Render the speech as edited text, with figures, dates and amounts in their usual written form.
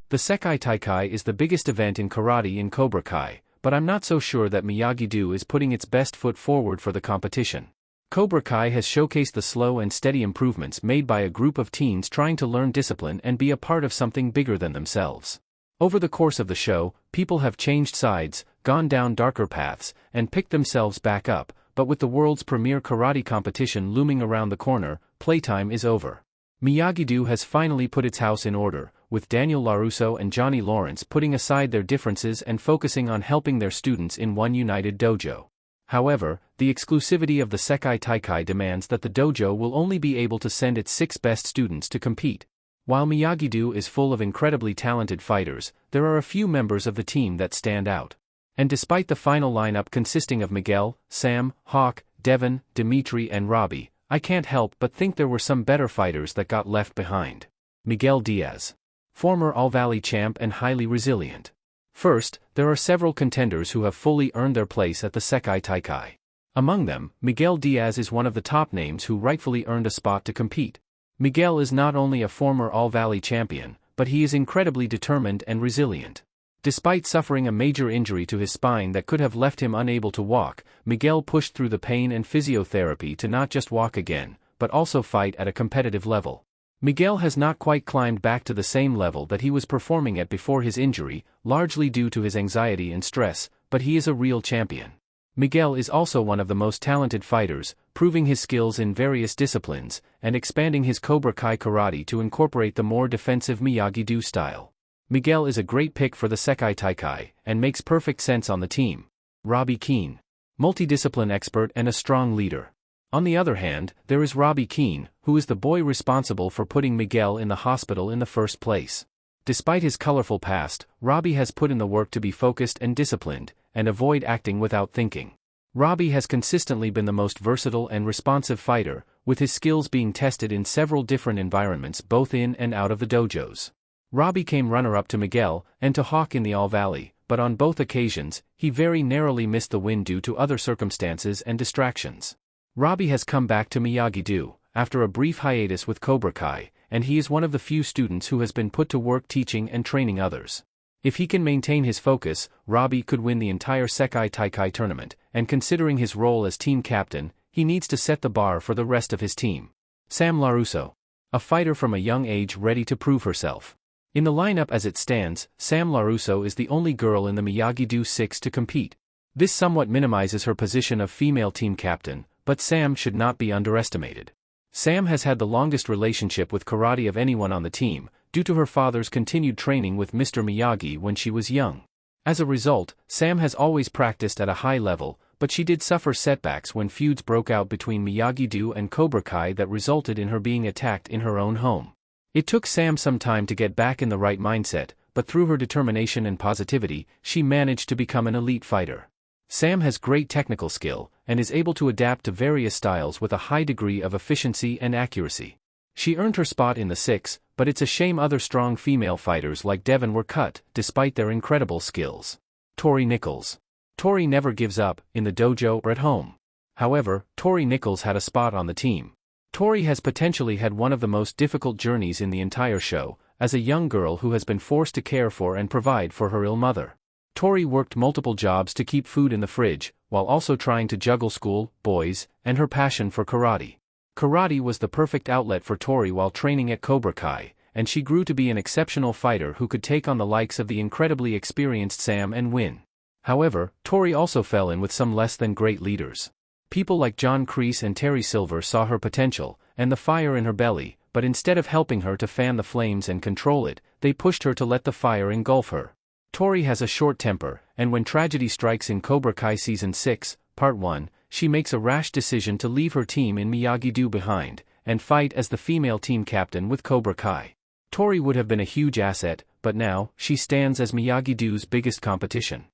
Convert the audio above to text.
The Sekai Taikai is the biggest event in karate in Cobra Kai, but I'm not so sure that Miyagi-Do is putting its best foot forward for the competition. Cobra Kai has showcased the slow and steady improvements made by a group of teens trying to learn discipline and be a part of something bigger than themselves. Over the course of the show, people have changed sides, gone down darker paths, and picked themselves back up, but with the world's premier karate competition looming around the corner, playtime is over. Miyagi-Do has finally put its house in order, with Daniel LaRusso and Johnny Lawrence putting aside their differences and focusing on helping their students in one united dojo. However, the exclusivity of the Sekai Taikai demands that the dojo will only be able to send its 6 best students to compete. While Miyagi-Do is full of incredibly talented fighters, there are a few members of the team that stand out. And despite the final lineup consisting of Miguel, Sam, Hawk, Devin, Dimitri and Robbie, I can't help but think there were some better fighters that got left behind. Miguel Diaz. Former All-Valley champ and highly resilient. First, there are several contenders who have fully earned their place at the Sekai Taikai. Among them, Miguel Diaz is one of the top names who rightfully earned a spot to compete. Miguel is not only a former All-Valley champion, but he is incredibly determined and resilient. Despite suffering a major injury to his spine that could have left him unable to walk, Miguel pushed through the pain and physiotherapy to not just walk again, but also fight at a competitive level. Miguel has not quite climbed back to the same level that he was performing at before his injury, largely due to his anxiety and stress, but he is a real champion. Miguel is also one of the most talented fighters, proving his skills in various disciplines, and expanding his Cobra Kai karate to incorporate the more defensive Miyagi-Do style. Miguel is a great pick for the Sekai Taikai, and makes perfect sense on the team. Robbie Keane. Multidiscipline expert and a strong leader. On the other hand, there is Robbie Keane, who is the boy responsible for putting Miguel in the hospital in the first place. Despite his colorful past, Robbie has put in the work to be focused and disciplined, and avoid acting without thinking. Robbie has consistently been the most versatile and responsive fighter, with his skills being tested in several different environments both in and out of the dojos. Robbie came runner-up to Miguel, and to Hawk in the All-Valley, but on both occasions, he very narrowly missed the win due to other circumstances and distractions. Robbie has come back to Miyagi-Do, after a brief hiatus with Cobra Kai, and he is one of the few students who has been put to work teaching and training others. If he can maintain his focus, Robbie could win the entire Sekai Taikai tournament, and considering his role as team captain, he needs to set the bar for the rest of his team. Sam LaRusso. A fighter from a young age ready to prove herself. In the lineup as it stands, Sam LaRusso is the only girl in the Miyagi-Do 6 to compete. This somewhat minimizes her position of female team captain, but Sam should not be underestimated. Sam has had the longest relationship with karate of anyone on the team, due to her father's continued training with Mr. Miyagi when she was young. As a result, Sam has always practiced at a high level, but she did suffer setbacks when feuds broke out between Miyagi-Do and Cobra Kai that resulted in her being attacked in her own home. It took Sam some time to get back in the right mindset, but through her determination and positivity, she managed to become an elite fighter. Sam has great technical skill, and is able to adapt to various styles with a high degree of efficiency and accuracy. She earned her spot in the 6, but it's a shame other strong female fighters like Devin were cut, despite their incredible skills. Tori Nichols. Tori never gives up, in the dojo or at home. However, Tori Nichols had a spot on the team. Tori has potentially had one of the most difficult journeys in the entire show, as a young girl who has been forced to care for and provide for her ill mother. Tori worked multiple jobs to keep food in the fridge, while also trying to juggle school, boys, and her passion for karate. Karate was the perfect outlet for Tori while training at Cobra Kai, and she grew to be an exceptional fighter who could take on the likes of the incredibly experienced Sam and win. However, Tori also fell in with some less than great leaders. People like John Kreese and Terry Silver saw her potential, and the fire in her belly, but instead of helping her to fan the flames and control it, they pushed her to let the fire engulf her. Tori has a short temper, and when tragedy strikes in Cobra Kai Season 6, Part 1, she makes a rash decision to leave her team in Miyagi-Do behind, and fight as the female team captain with Cobra Kai. Tori would have been a huge asset, but now, she stands as Miyagi-Do's biggest competition.